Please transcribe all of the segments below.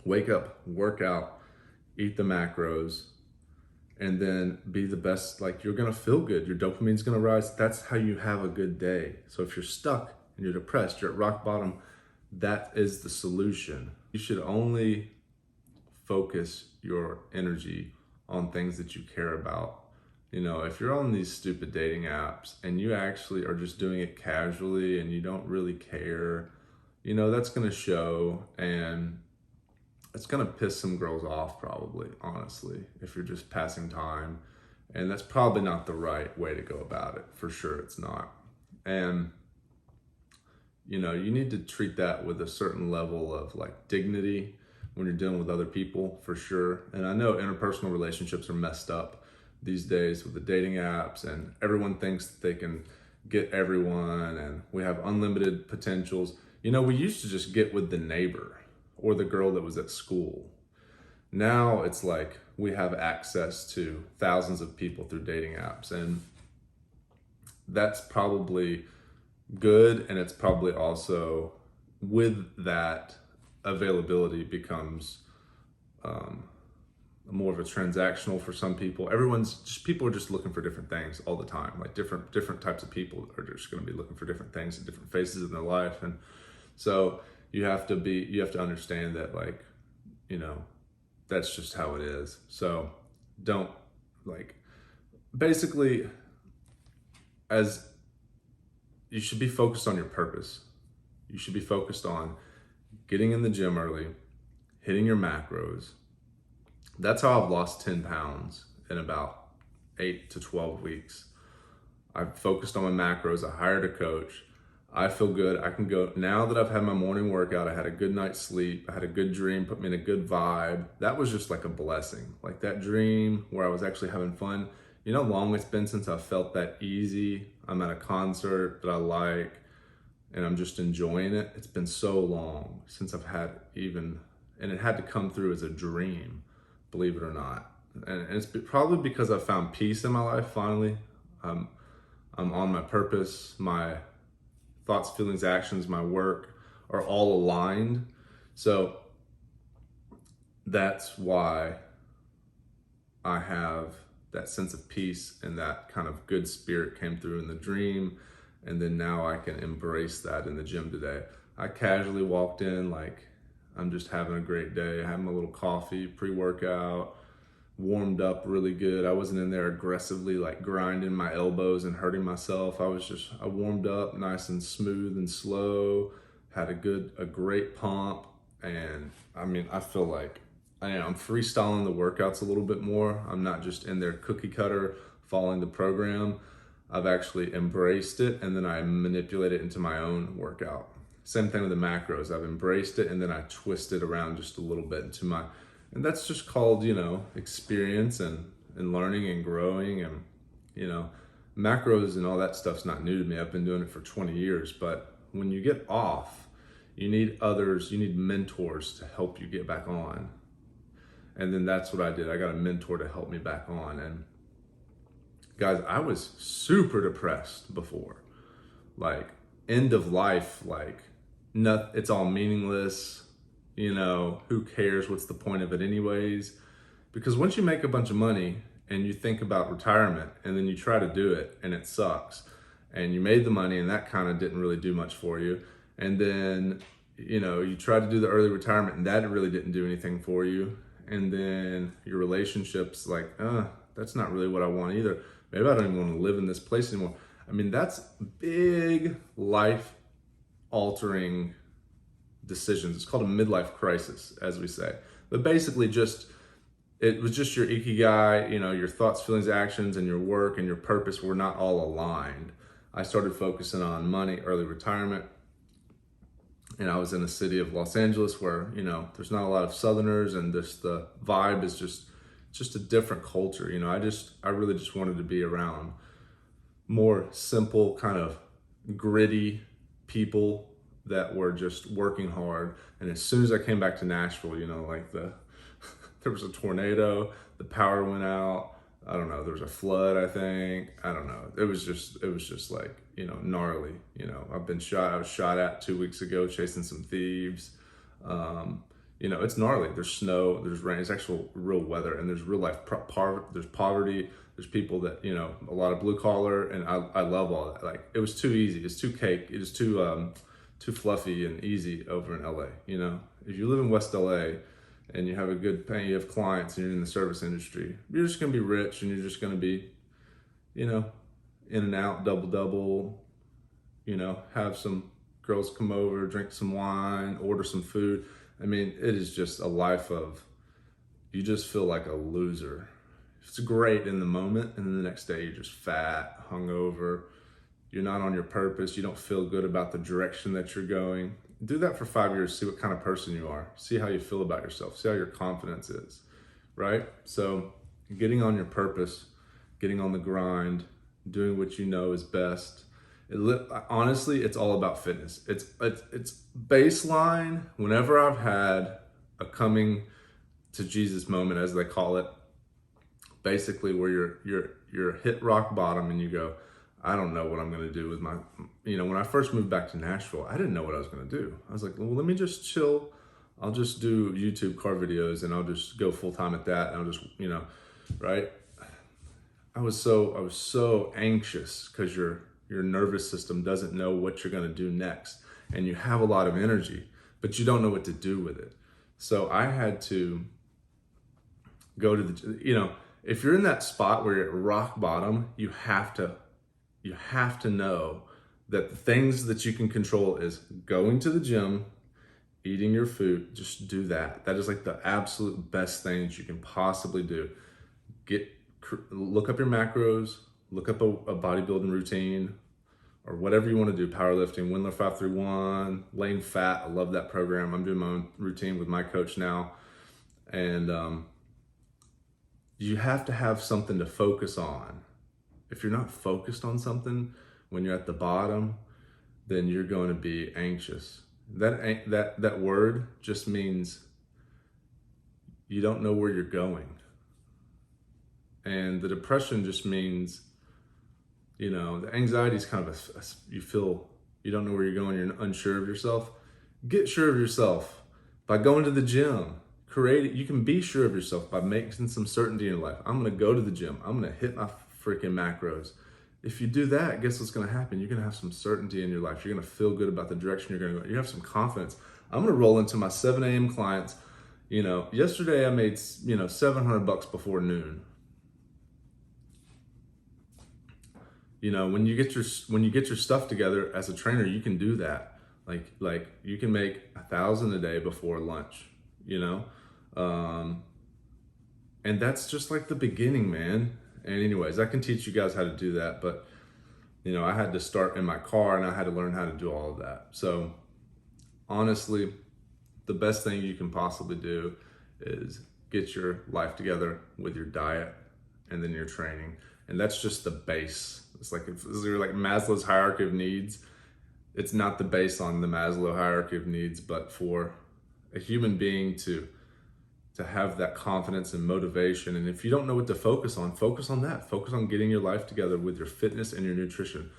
Wake up, work out, eat the macros, and then be the best. Like, you're gonna feel good. Your dopamine's gonna rise. That's how you have a good day. So if you're stuck and you're depressed, you're at rock bottom, that is the solution. You should only focus your energy on things that you care about. You know, if you're on these stupid dating apps and you actually are just doing it casually and you don't really care, you know, that's gonna show, and it's gonna piss some girls off probably, honestly, if you're just passing time. And that's probably not the right way to go about it. For sure, it's not. And you know, you need to treat that with a certain level of like dignity when you're dealing with other people, for sure. And I know interpersonal relationships are messed up these days with the dating apps, and everyone thinks that they can get everyone, and we have unlimited potentials. You know, we used to just get with the neighbor or the girl that was at school. Now it's like we have access to thousands of people through dating apps, and that's probably good. And it's probably also, with that, availability becomes more of a transactional for some people. People are just looking for different things all the time. Like different types of people are just going to be looking for different things at different phases in their life. And so you have to understand that, like, you know, that's just how it is. So don't, like, basically, as you should be focused on your purpose. You should be focused on getting in the gym early, hitting your macros. That's how I've lost 10 pounds in about 8 to 12 weeks. I've focused on my macros. I hired a coach. I feel good. I can go now that I've had my morning workout. I had a good night's sleep. I had a good dream, put me in a good vibe. That was just like a blessing. Like that dream where I was actually having fun. You know how long it's been since I felt that easy? I'm at a concert that I like and I'm just enjoying it. It's been so long since I've had even, and it had to come through as a dream, believe it or not. And it's probably because I found peace in my life finally. I'm on my purpose. My thoughts, feelings, actions, my work are all aligned. So that's why I have that sense of peace, and that kind of good spirit came through in the dream. And then now I can embrace that in the gym today. I casually walked in like I'm just having a great day. I had my little coffee, pre-workout, warmed up really good. I wasn't in there aggressively like grinding my elbows and hurting myself. I warmed up nice and smooth and slow, had a great pump. And I mean, I feel like I'm freestyling the workouts a little bit more. I'm not just in there cookie cutter following the program. I've actually embraced it, and then I manipulate it into my own workout. Same thing with the macros. I've embraced it and then I twist it around just a little bit into my, and that's just called, you know, experience and learning and growing. And, you know, macros and all that stuff's not new to me. I've been doing it for 20 years. But when you get off, you need others, you need mentors to help you get back on. And then that's what I did. I got a mentor to help me back on. And guys, I was super depressed before. Like, end of life, like, it's all meaningless. You know, who cares? What's the point of it anyways? Because once you make a bunch of money and you think about retirement and then you try to do it and it sucks, and you made the money and that kind of didn't really do much for you. And then, you know, you try to do the early retirement and that really didn't do anything for you. And then your relationship's like, that's not really what I want either. Maybe I don't even want to live in this place anymore. I mean, that's big life altering decisions. It's called a midlife crisis, as we say. But basically it was just your ikigai, you know, your thoughts, feelings, actions, and your work and your purpose were not all aligned. I started focusing on money, early retirement. And I was in the city of Los Angeles where, you know, there's not a lot of Southerners, and the vibe is just a different culture. You know, I really just wanted to be around more simple, kind of gritty people that were just working hard. And as soon as I came back to Nashville, you know, like there was a tornado, the power went out. I don't know, there was a flood, I think. I don't know. It was just like, you know, gnarly. You know, I was shot at 2 weeks ago chasing some thieves. You it's gnarly. There's snow, there's rain, it's actual real weather, and there's real life there's poverty, there's people that, a lot of blue collar, and I love all that. Like, it was too easy, it's too cake, it is too fluffy and easy over in LA. If you live in West LA and you have a good pay, you have clients, and you're in the service industry, you're just gonna be rich, and you're just gonna be, in and out, double, have some girls come over, drink some wine, order some food. I mean, it is just a life of, you just feel like a loser. It's great in the moment, and then the next day you're just fat, hungover, you're not on your purpose, you don't feel good about the direction that you're going. Do that for 5 years, see what kind of person you are, see how you feel about yourself, see how your confidence is, right? So getting on your purpose, getting on the grind, doing what you know is best. Honestly, it's all about fitness. It's baseline. Whenever I've had a coming to Jesus moment, as they call it, basically where you're hit rock bottom and you go, I don't know what I'm going to do with my, when I first moved back to Nashville, I didn't know what I was going to do. I was like, well, let me just chill. I'll just do YouTube car videos, and I'll just go full time at that. And I'll just, right. I was so anxious because your nervous system doesn't know what you're going to do next, and you have a lot of energy, but you don't know what to do with it. So I had to go to the, if you're in that spot where you're at rock bottom, you have to know that the things that you can control is going to the gym, eating your food. Just do that. That is like the absolute best thing that you can possibly do. Look up your macros, look up a bodybuilding routine, or whatever you want to do, powerlifting, Windler 531, Lane Fat. I love that program. I'm doing my own routine with my coach now. And you have to have something to focus on. If you're not focused on something when you're at the bottom, then you're going to be anxious. That word just means you don't know where you're going. And the depression just means, the anxiety is kind of you feel you don't know where you're going, you're unsure of yourself. Get sure of yourself by going to the gym. You can be sure of yourself by making some certainty in your life. I'm going to go to the gym. I'm going to hit my freaking macros. If you do that, guess what's going to happen? You're going to have some certainty in your life. You're going to feel good about the direction you're going to go. You have some confidence. I'm going to roll into my 7 a.m. clients. Yesterday I made, $700 before noon. When you get your stuff together as a trainer, you can do that. Like you can make 1,000 a day before lunch, and that's just like the beginning, man. And anyways, I can teach you guys how to do that, but I had to start in my car, and I had to learn how to do all of that. So honestly, the best thing you can possibly do is get your life together with your diet and then your training. And that's just the base. It's like Maslow's hierarchy of needs. It's not the base on the Maslow hierarchy of needs, but for a human being to have that confidence and motivation. And if you don't know what to focus on that. Focus on getting your life together with your fitness and your nutrition.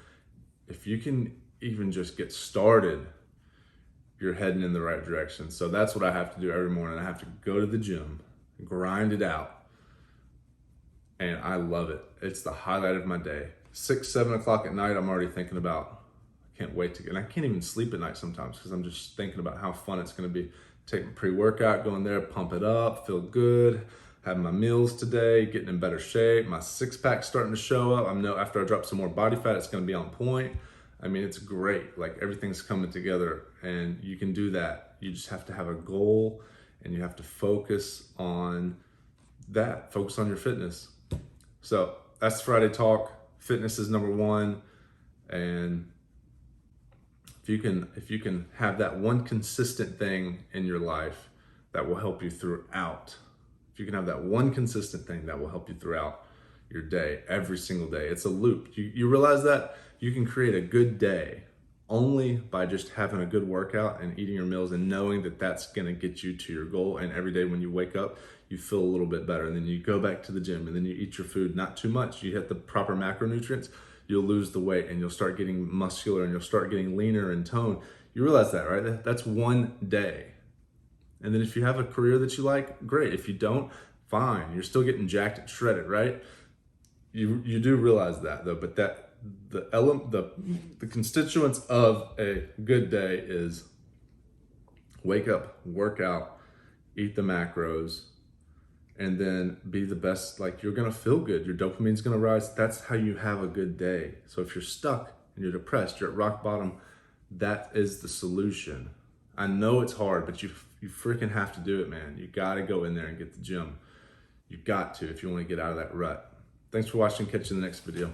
If you can even just get started, you're heading in the right direction. So that's what I have to do every morning. I have to go to the gym, grind it out. And I love it. It's the highlight of my day. 6, 7 o'clock at night, I'm already thinking about, I can't wait to get, and I can't even sleep at night sometimes because I'm just thinking about how fun it's going to be. Take my pre-workout, go in there, pump it up, feel good, having my meals today, getting in better shape. My 6-pack's starting to show up. I know after I drop some more body fat, it's going to be on point. I mean, it's great. Like, everything's coming together, and you can do that. You just have to have a goal, and you have to focus on that. Focus on your fitness. So that's Friday Talk. Fitness is number one. And if you can have that one consistent thing in your life that will help you throughout, if you can have that one consistent thing that will help you throughout your day, every single day, it's a loop. You realize that you can create a good day only by just having a good workout and eating your meals and knowing that that's going to get you to your goal. And every day when you wake up, you feel a little bit better. And then you go back to the gym and then you eat your food, not too much. You hit the proper macronutrients, you'll lose the weight and you'll start getting muscular and you'll start getting leaner and toned. You realize that, right? That's one day. And then if you have a career that you like, great. If you don't, fine. You're still getting jacked and shredded, right? You do realize that though, but that the constituents of a good day is wake up, work out, eat the macros, and then be the best. Like, you're gonna feel good. Your dopamine's gonna rise. That's how you have a good day. So if you're stuck and you're depressed, you're at rock bottom, that is the solution. I know it's hard, but you freaking have to do it, man. You gotta go in there and get the gym. You got to if you want to get out of that rut. Thanks for watching. Catch you in the next video.